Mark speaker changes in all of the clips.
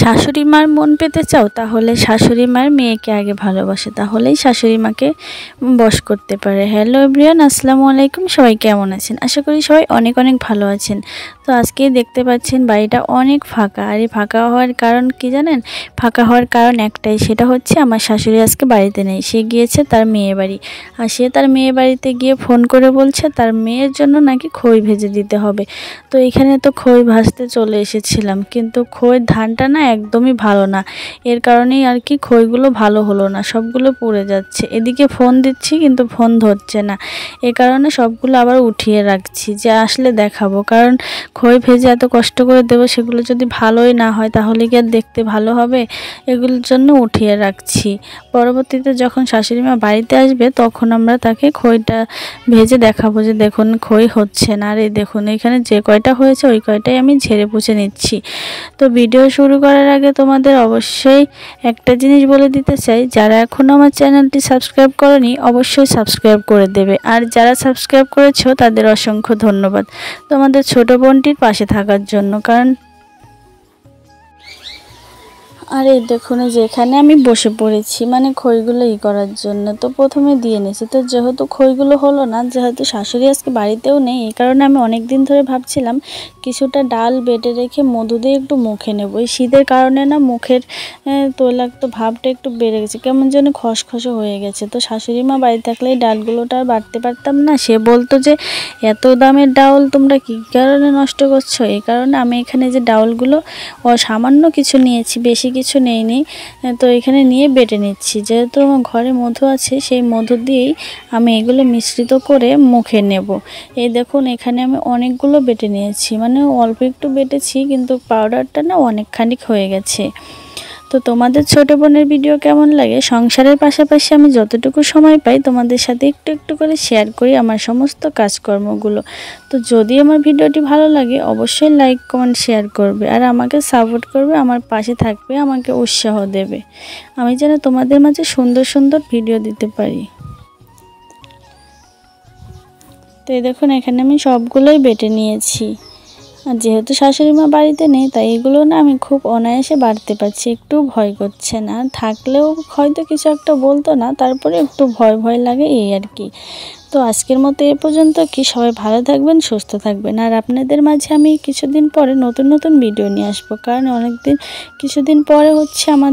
Speaker 1: শাশুড়ি মার মন পেতে চাও তাহলে শাশুড়ি মায়ের মেয়েকে আগে ভালোবাসে, তাহলেই শাশুড়ি মাকে বশ করতে পারে। হ্যালো এভরিওয়ান, আসসালামু আলাইকুম। সবাই কেমন আছেন? আশা করি সবাই অনেক অনেক ভালো আছেন। তো আজকে দেখতে পাচ্ছেন বাড়িটা অনেক ফাঁকা। আর এই ফাঁকা হওয়ার কারণ কি জানেন? ফাঁকা হওয়ার কারণ একটাই, সেটা হচ্ছে আমার শাশুড়ি আজকে বাড়িতে নেই। সে গিয়েছে তার মেয়ে বাড়ি। আর সে তার মেয়ে বাড়িতে গিয়ে ফোন করে বলছে তার মেয়ের জন্য নাকি খই ভেজে দিতে হবে। তো এখানে তো খই ভাজতে চলে এসেছিলাম, কিন্তু খইয়ের ধানটা না একদমই ভালো না। এর কারণেই আর কি খইগুলো ভালো হলো না, সবগুলো পুড়ে যাচ্ছে। এদিকে ফোন দিচ্ছি কিন্তু ফোন ধরছে না। এ কারণে সবগুলো আবার উঠিয়ে রাখছি, যে আসলে দেখাবো। কারণ খই ভেজে এত কষ্ট করে দেবো, সেগুলো যদি ভালোই না হয় তাহলে কি আর দেখতে ভালো হবে? এগুলোর জন্য উঠিয়ে রাখছি। পরবর্তীতে যখন শাশুড়ি মা বাড়িতে আসবে তখন আমরা তাকে খইটা ভেজে দেখাবো যে দেখুন খই হচ্ছে না। আর এই দেখুন এখানে যে কয়টা হয়েছে ওই কয়টাই আমি ঝেড়ে পুছে নিচ্ছি। তো ভিডিও শুরু করার আগে তোমাদের অবশ্যই একটা জিনিস বলে দিতে চাই, যারা এখনও আমার চ্যানেলটি সাবস্ক্রাইব করনি অবশ্যই সাবস্ক্রাইব করে দেবে। আর যারা সাবস্ক্রাইব করেছো তাদের অসংখ্য ধন্যবাদ তোমাদের ছোট বোনটির পাশে থাকার জন্য। কারণ আর এই দেখুন যে এখানে আমি বসে পড়েছি মানে খইগুলো করার জন্য। তো প্রথমে দিয়ে নিয়েছি, তো যেহেতু খইগুলো হলো না, যেহেতু শাশুড়ি আজকে বাড়িতেও নেই, এই কারণে আমি অনেক দিন ধরে ভাবছিলাম কিছুটা ডাল বেটে রেখে মধু দিয়ে একটু মুখে নেব। এই শীতের কারণে না মুখের তৈলাক্ত ভাবটা একটু বেড়ে গেছে, কেমন যেন খসখসে হয়ে গেছে। তো শাশুড়ি মা বাড়ি থাকলে এই ডালগুলোটা আর বাটতে পারতাম না। সে বলতো যে এত দামের ডাউল তোমরা কী কারণে নষ্ট করছো। এই কারণে আমি এখানে যে ডাউলগুলো সামান্য কিছু নিয়েছি, বেশি কিছু নেইনি। তো এখানে নিয়ে বেটে নিচ্ছি, যেহেতু আমার ঘরে মধু আছে সেই মধু দিয়েই আমি এগুলো মিশ্রিত করে মুখে নেব। এই দেখুন এখানে আমি অনেকগুলো বেটে নিয়েছি, মানে অল্প একটু বেটেছি কিন্তু পাউডারটা না অনেকখানি হয়ে গেছে। তো তোমাদের ছোট বোনের ভিডিও কেমন লাগে? সংসারের পাশাপাশি আমি যতটুকু সময় পাই তোমাদের সাথে একটু একটু করে শেয়ার করি আমার সমস্ত কাজকর্মগুলো। তো যদি আমার ভিডিওটি ভালো লাগে অবশ্যই লাইক কমেন্ট শেয়ার করবে, আর আমাকে সাপোর্ট করবে, আমার পাশে থাকবে, আমাকে উৎসাহ দেবে, আমি যেন তোমাদের মাঝে সুন্দর সুন্দর ভিডিও দিতে পারি। তো এই দেখুন এখানে আমি সবগুলোই বেটে নিয়েছি। আর যেহেতু শাশুড়ি মা বাড়িতে নেই তাই এগুলো না আমি খুব অনায়াসে বাড়তে পারছি, একটু ভয় করছে না। থাকলেও হয়তো কিছু একটা বলতো না, তারপরে একটু ভয় ভয় লাগে এই আর কি। তো আজকের মতো এ পর্যন্ত কি, সবাই ভালো থাকবেন, সুস্থ থাকবেন। আর আপনাদের মাঝে আমি কিছুদিন পরে নতুন নতুন ভিডিও নিয়ে আসবো, কারণ কিছুদিন পরে হচ্ছে আমার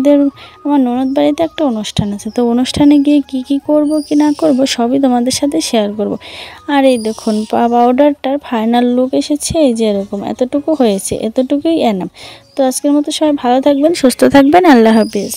Speaker 1: ননদ বাড়িতে একটা অনুষ্ঠান আছে। তো অনুষ্ঠানে গিয়ে কি কি করব কি না করব সবই তোমাদের সাথে শেয়ার করব। আর এই দেখুন পাউডারটার ফাইনাল লুক এসেছে, এই যে এরকম এতটুকু হয়েছে, এতটুকুই এনাফ। তো আজকের মতো সবাই ভালো থাকবেন, সুস্থ থাকবেন, আল্লাহ হাফিজ।